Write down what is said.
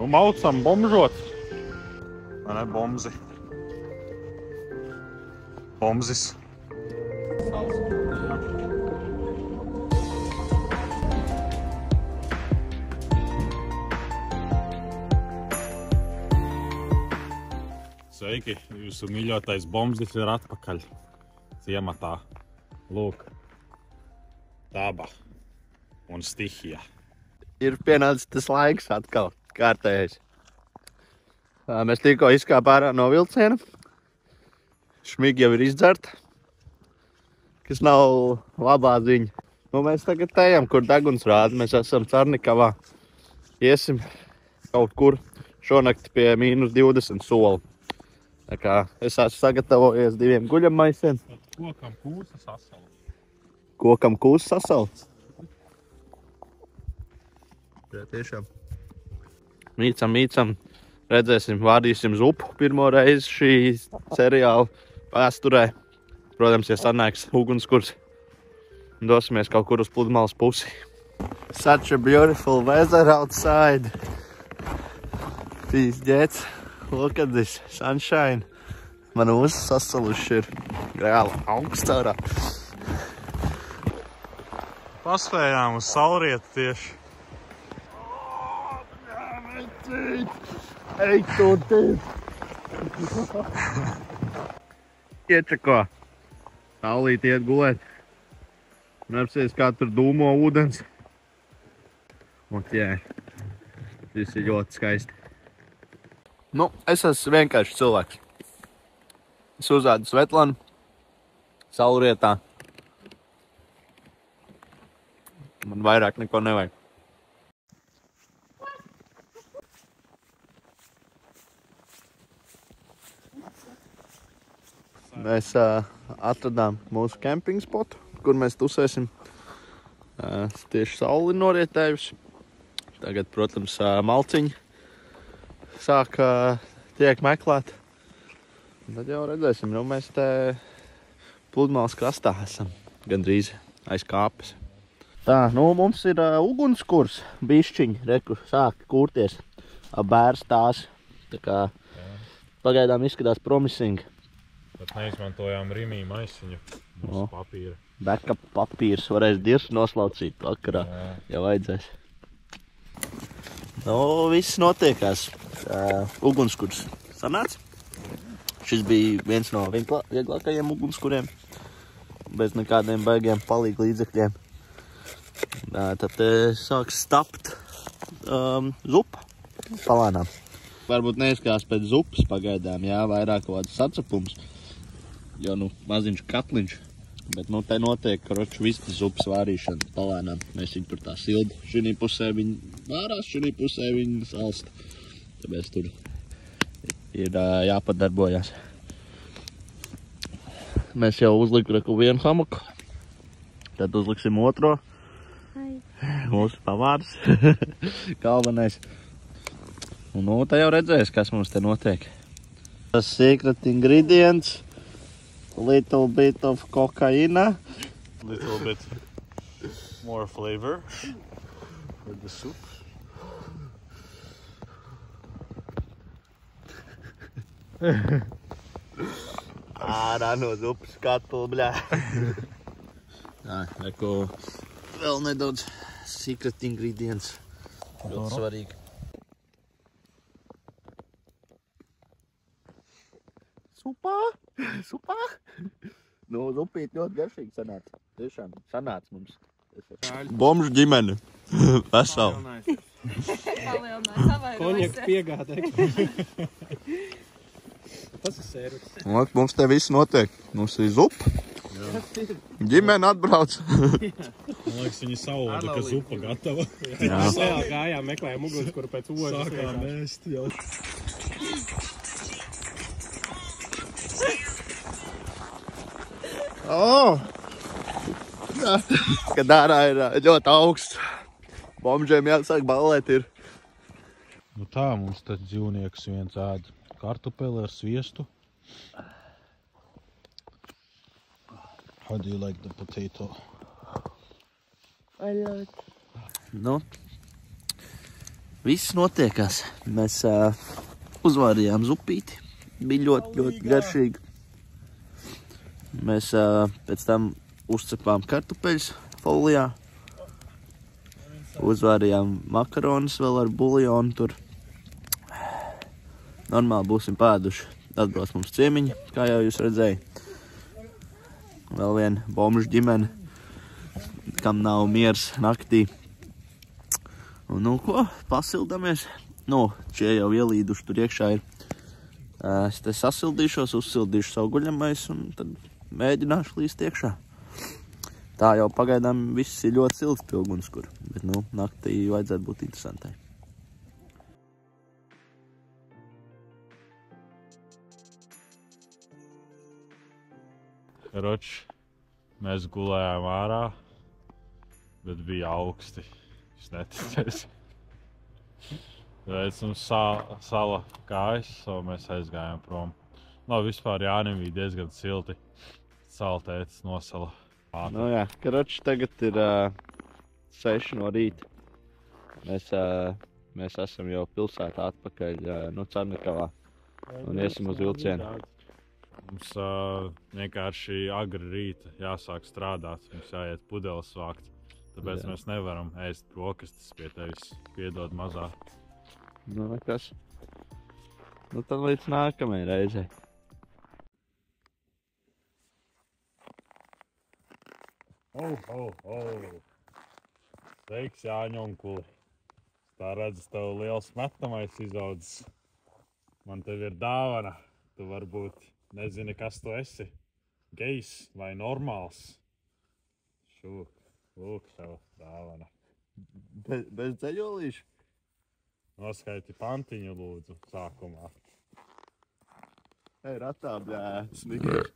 maucam bombžot. Vai ne, bombzi. Bombzis. Sveiki, jūsu mīļotais bombzis ir atpakaļ ciematā. Lūk, daba un stihija. Ir pienācis tas laiks atkal, kārtējais. Mēs tikko izkāpām ārā no vilciena. Šmigi jau ir izdzerta, kas nav labā ziņa. Nu, mēs tagad ejam, kur deguns rāda. Mēs esam Carnikavā. Iesim kaut kur šonakt pie -20 soli. Tā kā es esmu sagatavojies 2 guļamaisiem. Kokam kūsa sasala. Kokam kūsa sasala? Jā, tiešām. Mīcam. Redzēsim, vādīsim zupu pirmo reizi šī seriāla vēsturē. Protams, ja sanāks ugunskurs, dosimies kaut kur uz pludmales pusi. Such a beautiful weather outside. These jets. Look at this sunshine. Man ūsas sasaluši ir reāli augstārā. Paspējām uz saulrietu tieši. Ej, tu tīt! Iečako. Saulīt iet gulēt. Un apsies, kā tur dūmo ūdens. Un jā, šis ir ļoti skaisti. Nu, es esmu vienkārši cilvēks. Es uzādu Svetlanu saulrietā. Man vairāk neko nevajag. Mēs atradām mūsu kempingu spotu, kur mēs tusēsim. Tieši sauli norietējusi. Tagad, protams, malciņi tiek meklēt. Tad jau redzēsim, nu mēs te pludmales krastā esam, gandrīz aiz kāpes. Tā, nu mums ir ugunskurs, bišķiņi, reku, sāk kūrties, bērs tās. Tā kā pagaidām izskatās promising. Bet neizmantojām rimī maisiņu uz papīra. Backup papīrs varēs dirst noslaucīt vakarā, ja vajadzēs. Nu, viss notiekās. Ugunskurs sanāca. Šis bija viens no vieglākajiem ugunskuriem. Bez nekādiem baigiem palīgu līdzekļiem. Tad sāks stapt zupa palānām. Varbūt neizskās pēc zupas pagaidām, jā, vairāk kaut kāds sacepums. Jo, nu, maziņš katliņš. Bet, nu, te notiek, karoči, viss zupas vārīšana palēnām. Mēs viņu tur tā sildu. Šinī pusē viņi vārās, šinī pusē viņi salsta. Tāpēc tur ir jāpadarbojās. Mēs jau uzliku vienu hamaku. Tad uzliksim otro. Mūsu pavārs. Galvenais. Un, nu, te jau redzēs, kas mums te notiek. Tas secret ingredients. Little bit of cocaine. Little bit more flavor for the soup. Ārā no zupas skatula, bļā. Tā, neko vēl nedaudz secret ingredients. Ļoti svarīgi. Supā? Nu, zupīt ļoti garšīgi sanāca. Tiešām sanāca mums. Bomžu ģimene. Vesela. Konjaks piegādē. Tas ir servis. Mums te viss notiek. Mums ir zupa. Ģimene atbrauc. Man liekas, viņi saulēda, ka zupa gatava. Jā, gājām, meklējām ugunskuru pēc ožas. Sākām ēst, jā. Kad ārā ir ļoti augsts. Bombžiem jāsāk ballēt ir. Nu tā, mums tad dzīvnieks viens ēd kartupeli ar sviestu. How do you like the potato? I love it. Nu, Viss notiekās. Mēs uzvārījām zupīti. Bija ļoti garšīgi. Mēs pēc tam uzcepām kartupeļus folijā. Uzvārījām makaronus vēl ar buljonu tur. Normāli būsim pēduši. Atbrauc mums ciemiņi, kā jau jūs redzēja. Vēl viena bomžu ģimene, kam nav miers naktī. Un, nu, ko? Pasildamies. Nu, šie jau ielīduši tur iekšā ir. Es te sasildīšos, uzsildīšu savu guļamais un tad mēģināšu līst iekšā. Tā jau pagaidām viss ir ļoti silts pie ugunskura, bet, nu, naktī vajadzētu būt interesantai. Karoči, mēs gulējām ārā, bet bija augsti. Es neticēju. Tāpēc mums sala kājas, un mēs aizgājām prom. No, vispār Jānim bija diezgan silti. Sala tētis nosala. Nu jā, karoči, tagad ir 6 no rīta. Mēs esam jau pilsētā atpakaļ, Carnikavā, un iesim uz vilcienu. Mums vienkārši agri rīta jāsāk strādāt, mums jāiet pudeles vākt. Tāpēc mēs nevaram ēst brokastis pie tevis, piedod mazā. Nu, nekas. Nu, tad līdz nākamajai reizei. Sveiks, Jāņa onkuli. Tā redzu, tev liels metamais izaudzis. Man tev ir dāvana. Tu varbūt nezini, kas tu esi. Gejs vai normāls. Lūk, tev dāvana. Bez dzeļolīšu? Noskaiti pantiņu, lūdzu, sākumā. Ej, ratā, bļā, smikies.